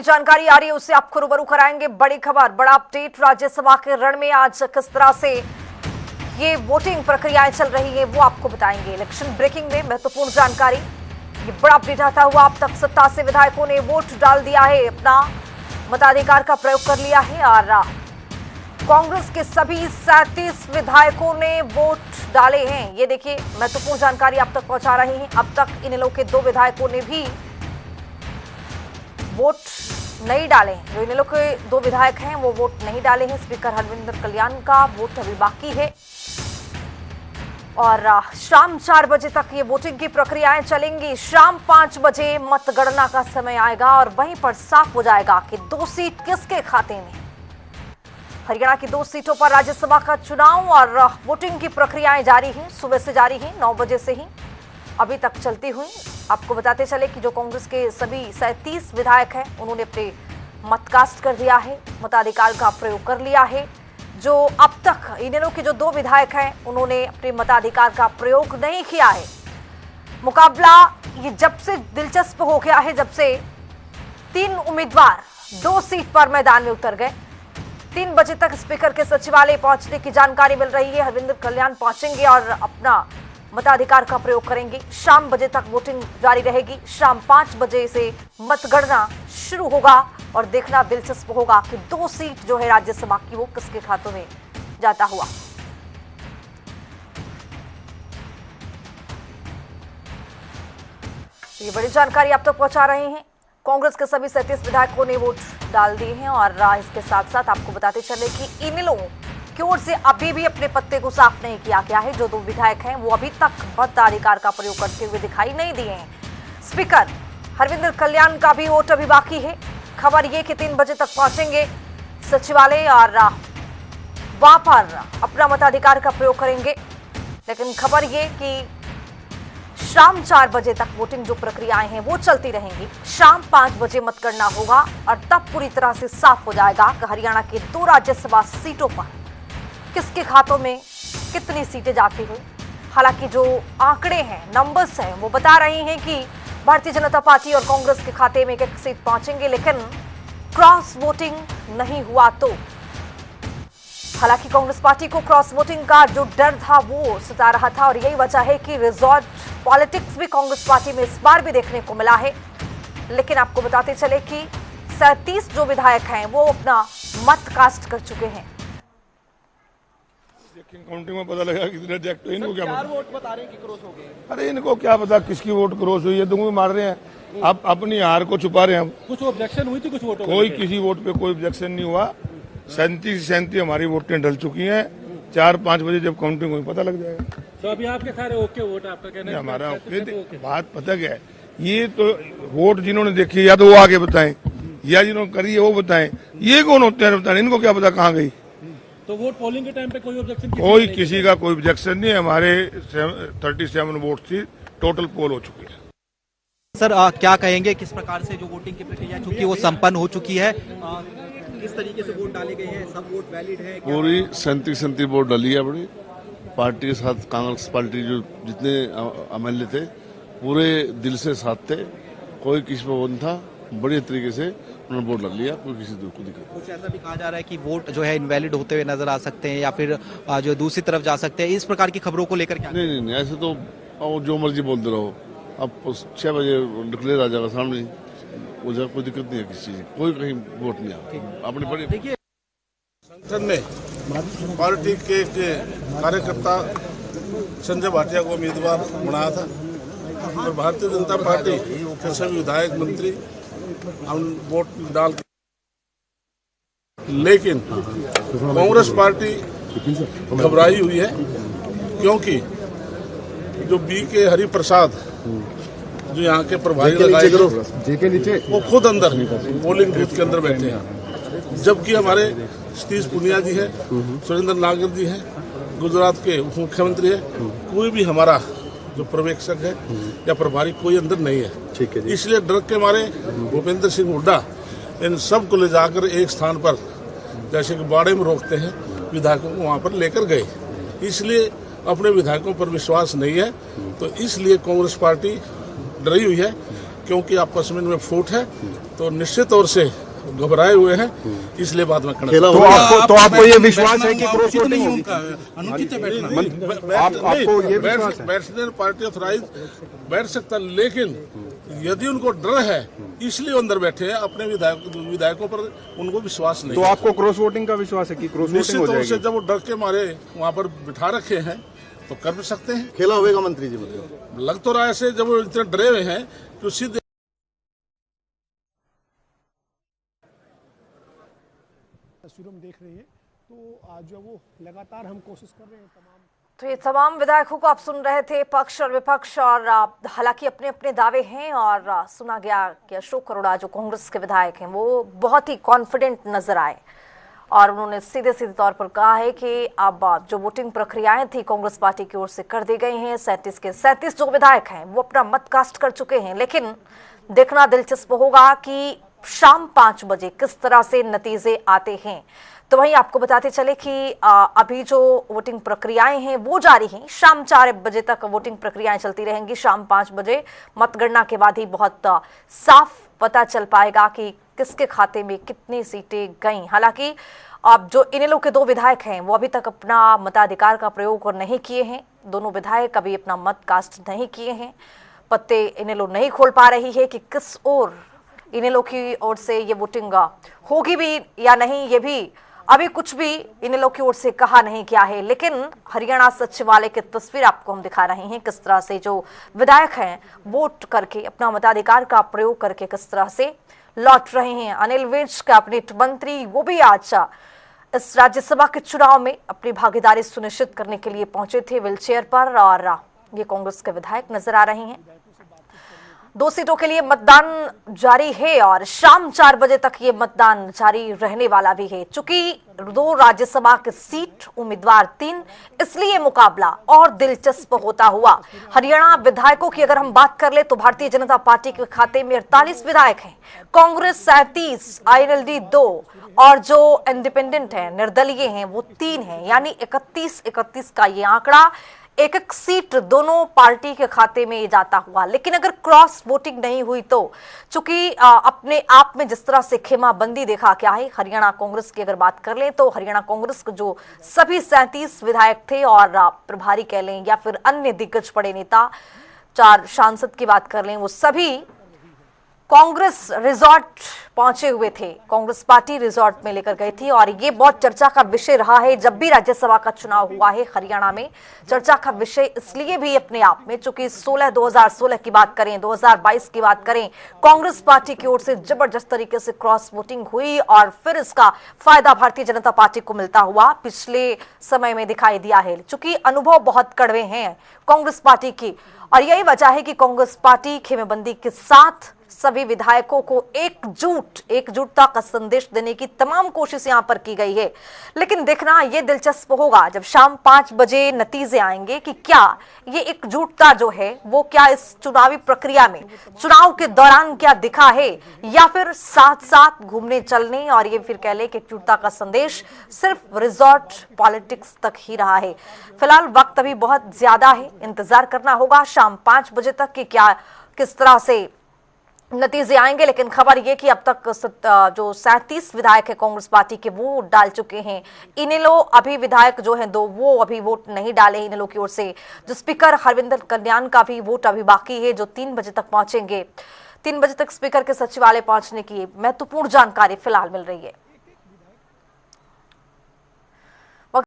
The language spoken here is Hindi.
जानकारी आ रही है उससे आपको रूबरू कराएंगे। बड़ी खबर, बड़ा अपडेट राज्यसभा के रण में आज किस तरह से ये वोटिंग प्रक्रियाएं चल रही है वो आपको बताएंगे। इलेक्शन ब्रेकिंग में महत्वपूर्ण जानकारी, ये बड़ा अपडेट आता हुआ। अब तक 87 विधायकों ने वोट डाल दिया है, अपना मताधिकार का प्रयोग कर लिया है और कांग्रेस के सभी 37 विधायकों ने वोट डाले हैं। ये देखिए महत्वपूर्ण जानकारी आप तक पहुंचा रहे हैं। अब तक इन लोग के 2 विधायकों ने भी वोट नहीं डाले हैं। जो इन लोग के 2 विधायक हैं वो वोट नहीं डाले हैं। स्पीकर हरविंदर कल्याण का वोट अभी बाकी है और शाम 4 बजे तक ये वोटिंग की प्रक्रियाएं चलेंगी। शाम 5 बजे मतगणना का समय आएगा और वहीं पर साफ हो जाएगा कि 2 सीट किसके खाते में। हरियाणा की 2 सीटों पर राज्यसभा का चुनाव और वोटिंग की प्रक्रियाएं जारी हैं, सुबह से जारी हैं, 9 बजे से ही अभी तक चलती हुई। आपको बताते चले कि जो कांग्रेस के सभी 37 विधायक हैं उन्होंने अपने मत कास्ट कर दिया है, मताधिकार का प्रयोग कर लिया है। जो अब तक इन्हों के जो 2 विधायक हैं उन्होंने अपने मताधिकार का प्रयोग नहीं किया है। मुकाबला ये जब से दिलचस्प हो गया है, जब से 3 उम्मीदवार 2 सीट पर मैदान में उतर गए। 3 बजे तक स्पीकर के सचिवालय पहुंचने की जानकारी मिल रही है। हरविंदर कल्याण पहुंचेंगे और अपना मताधिकार का प्रयोग करेंगे। शाम बजे तक वोटिंग जारी रहेगी। शाम 5 बजे से मतगणना शुरू होगा और देखना दिलचस्प होगा कि 2 सीट जो है राज्यसभा की वो किसके खातों में जाता हुआ। ये बड़ी जानकारी आप तक पहुंचा रहे हैं। कांग्रेस के सभी 37 विधायकों ने वोट डाल दिए हैं और इसके साथ साथ आपको बताते चले कि इन लोगों की ओर से अभी भी अपने पत्ते को साफ नहीं किया गया है। जो 2 विधायक हैं वो अभी तक मताधिकार का प्रयोग करते हुए दिखाई नहीं दिए हैं। स्पीकर हरविंदर कल्याण का भी वोट अभी बाकी है। खबर ये कि 3 बजे तक पहुंचेंगे सचिवालय और वहां पर अपना मताधिकार का प्रयोग करेंगे। लेकिन खबर ये कि शाम 4 बजे तक वोटिंग जो प्रक्रियाएं हैं वो चलती रहेंगी। शाम 5 बजे मतगणना होगा और तब पूरी तरह से साफ हो जाएगा कि हरियाणा के 2 राज्यसभा सीटों पर किसके खातों में कितनी सीटें जाती हुई। हालांकि जो आंकड़े हैं, नंबर्स हैं, वो बता रहे हैं कि भारतीय जनता पार्टी और कांग्रेस के खाते में 1 सीट पहुंचेंगे, लेकिन क्रॉस वोटिंग नहीं हुआ तो। हालांकि कांग्रेस पार्टी को क्रॉस वोटिंग का जो डर था वो सता रहा था और यही वजह है कि रिजॉर्ट पॉलिटिक्स भी कांग्रेस पार्टी में इस बार भी देखने को मिला है। लेकिन आपको बताते चले कि 37 जो विधायक हैं वो अपना मत कास्ट कर चुके हैं। काउंटिंग में पता लगा कितने रिजेक्ट हुए। इनको क्या पता, वोट बता रहे हैं कि क्रॉस हो गए। अरे इनको क्या पता किसकी वोट क्रॉस हुई है। तुम भी मार रहे हैं, आप अपनी हार को छुपा रहे हैं। कुछ ऑब्जेक्शन हुई थी, कुछ वोटों कोई किसी वोट पे कोई ऑब्जेक्शन नहीं हुआ। 37 हमारी वोटें ढल चुकी हैं। 4-5 बजे जब काउंटिंग हुई पता लग जाएगा। तो अभी आपके सारे ओके वोट, आपका कहना है हमारा ओके। बात पता क्या है, ये तो वोट जिन्होंने देखी या तो वो आगे बताएं या जिन्होंने करी है वो बताएं। ये कौन होते हैं बताएं, इनको क्या पता कहाँ गई। तो वोट पोलिंग के टाइम पे कोई ऑब्जेक्शन, कोई किसी का कोई ऑब्जेक्शन नहीं है। हमारे 37 वोट थी, टोटल पोल हो चुकी है। सर क्या कहेंगे, किस प्रकार से जो वोटिंग की प्रक्रिया चूंकि वो संपन्न हो चुकी है, किस तरीके से वोट डाले गए हैं, सब वोट वैलिड है? पूरी 37 वोट डाली है अपनी पार्टी के साथ। कांग्रेस पार्टी जो जितने एमएलए थे पूरे दिल से साथ थे, कोई किसी पर वो नहीं था। बढ़िया तरीके से उन्होंने वोट डाल लिया, कोई किसी को दिक्कत। कुछ ऐसा भी कहा जा रहा है कि वोट जो है इनवैलिड होते हुए नजर आ सकते हैं या फिर जो दूसरी तरफ जा सकते हैं, इस प्रकार की खबरों को लेकर क्या? नहीं, ऐसे तो जो मर्जी बोलते रहो। अब 6 बजे डिक्लेयर आ जाएगा सामने, वो जगह कोई दिक्कत नहीं है किसी चीज, कोई कहीं वोट नहीं आता। अपनी बड़ी देखिए, संगठन ने पार्टी के कार्यकर्ता संजय भाटिया को उम्मीदवार बनाया था और भारतीय जनता पार्टी के सभी विधायक मंत्री हम वोट डाल, लेकिन कांग्रेस पार्टी घबराई हुई है क्योंकि जो BK हरिप्रसाद जो यहाँ के प्रभारी लगाए गए वो खुद अंदर पोलिंग बूथ के अंदर बैठे हैं, जबकि हमारे सतीश पुनिया जी है, सुरेंद्र नागर जी है, गुजरात के उप मुख्यमंत्री है, कोई भी हमारा जो पर्यवेक्षक है या प्रभारी कोई अंदर नहीं है। ठीक है, इसलिए डर के मारे भूपेंद्र सिंह हुड्डा इन सब को ले जाकर एक स्थान पर जैसे कि बाड़े में रोकते हैं, विधायकों को वहां पर लेकर गए। इसलिए अपने विधायकों पर विश्वास नहीं है, तो इसलिए कांग्रेस पार्टी डरी हुई है क्योंकि आपस में इनमें फूट है, तो निश्चित तौर से घबराए हुए हैं, इसलिए बाद में तो आपको ये विश्वास है कि क्रॉस वोटिंग होगी? अनुचित है आपको ये विश्वास है? बैठने पार्टी ऑथराइज बैठ सकता, लेकिन यदि उनको डर है इसलिए अंदर बैठे हैं, अपने विधायकों पर उनको विश्वास नहीं। तो आपको क्रॉस वोटिंग का विश्वास है कि क्रॉस वोटिंग निश्चित हो तौर से जाएगी? जब वो डर के मारे वहाँ पर बिठा रखे हैं तो कर भी सकते हैं। खेला होगा मंत्री जी, मतलब लग तो रहा है ऐसे, जब वो इतने डरे हुए हैं तो सीधे तस्वीरों में देख रहे हैं। तो आज जो वो लगातार हम कोशिश कर रहे हैं तो ये तमाम विधायकों को आप सुन रहे थे, पक्ष और विपक्ष, और हालांकि अपने अपने दावे हैं। और सुना गया कि अशोक अरोड़ा जो कांग्रेस के विधायक हैं वो बहुत ही कॉन्फिडेंट नजर आए और उन्होंने सीधे सीधे तौर पर कहा है कि अब जो वोटिंग प्रक्रियाएं थी कांग्रेस पार्टी की ओर से कर दी गई हैं। 37 के 37 जो विधायक हैं वो अपना मत कास्ट कर चुके हैं, लेकिन देखना दिलचस्प होगा कि शाम 5 बजे किस तरह से नतीजे आते हैं। तो वहीं आपको बताते चले कि अभी जो वोटिंग प्रक्रियाएं हैं वो जारी हैं। शाम 4 बजे तक वोटिंग प्रक्रियाएं चलती रहेंगी। शाम 5 बजे मतगणना के बाद ही बहुत साफ पता चल पाएगा कि किसके खाते में कितनी सीटें गईं। हालांकि अब जो इनेलो के 2 विधायक हैं वो अभी तक अपना मताधिकार का प्रयोग नहीं किए हैं। दोनों विधायक अभी अपना मत कास्ट नहीं किए हैं। पत्ते इनेलो नहीं खोल पा रही है कि किस ओर इनेलो की ओर से ये वोटिंग होगी भी या नहीं, ये भी अभी कुछ भी इनेलो की ओर से कहा नहीं गया है। लेकिन हरियाणा सचिवालय की तस्वीर आपको हम दिखा रहे हैं, किस तरह से जो विधायक हैं वोट करके अपना मताधिकार का प्रयोग करके किस तरह से लौट रहे हैं। अनिल विज कैबिनेट मंत्री वो भी आज इस राज्यसभा के चुनाव में अपनी भागीदारी सुनिश्चित करने के लिए पहुंचे थे व्हीलचेयर पर, और ये कांग्रेस के विधायक नजर आ रहे हैं। 2 सीटों के लिए मतदान जारी है और शाम 4 बजे तक ये मतदान जारी रहने वाला भी है। चूंकि 2 राज्यसभा की सीट, उम्मीदवार 3, इसलिए मुकाबला और दिलचस्प होता हुआ। हरियाणा विधायकों की अगर हम बात कर ले तो भारतीय जनता पार्टी के खाते में 48 विधायक हैं, कांग्रेस 37, आईएनएलडी 2 और जो इंडिपेंडेंट है, निर्दलीय हैं, वो 3 हैं। यानी 31 का ये आंकड़ा, एक सीट दोनों पार्टी के खाते में जाता हुआ। लेकिन अगर क्रॉस वोटिंग नहीं हुई तो चूंकि अपने आप में जिस तरह से खेमाबंदी देखा क्या है, हरियाणा कांग्रेस की अगर बात कर लें तो हरियाणा कांग्रेस के जो सभी 37 विधायक थे और प्रभारी कह लें या फिर अन्य दिग्गज बड़े नेता, 4 सांसद की बात कर लें, वो सभी कांग्रेस रिजॉर्ट पहुंचे हुए थे, कांग्रेस पार्टी रिजॉर्ट में लेकर गई थी। और ये बहुत चर्चा का विषय रहा है जब भी राज्यसभा का चुनाव हुआ है हरियाणा में। चर्चा का विषय इसलिए भी अपने आप में चूंकि 2016 की बात करें, 2022 की बात करें, कांग्रेस पार्टी की ओर से जबरदस्त तरीके से क्रॉस वोटिंग हुई और फिर इसका फायदा भारतीय जनता पार्टी को मिलता हुआ पिछले समय में दिखाई दिया है। चूंकि अनुभव बहुत कड़वे हैं कांग्रेस पार्टी की, और यही वजह है कि कांग्रेस पार्टी खेमेबंदी के साथ सभी विधायकों को एकजुटता का संदेश देने की तमाम कोशिश यहां पर की गई है। लेकिन देखना यह दिलचस्प होगा जब शाम 5 बजे नतीजे आएंगे कि क्या ये एकजुटता जो है वो क्या इस चुनावी प्रक्रिया में, चुनाव के दौरान क्या दिखा है, या फिर साथ साथ घूमने चलने और ये फिर कह ले कि एकजुटता का संदेश सिर्फ रिजॉर्ट पॉलिटिक्स तक ही रहा है। फिलहाल वक्त अभी बहुत ज्यादा है, इंतजार करना होगा शाम 5 बजे तक कि क्या किस तरह से नतीजे आएंगे। लेकिन खबर ये कि अब तक जो 37 विधायक है कांग्रेस पार्टी के वो वोट डाल चुके हैं। इनेलो अभी विधायक जो हैं 2 वो अभी वोट नहीं डाले इनेलो की ओर से। जो स्पीकर हरविंदर कल्याण का भी वोट अभी बाकी है जो 3 बजे तक पहुंचेंगे। 3 बजे तक स्पीकर के सचिवालय पहुंचने की महत्वपूर्ण जानकारी फिलहाल मिल रही है।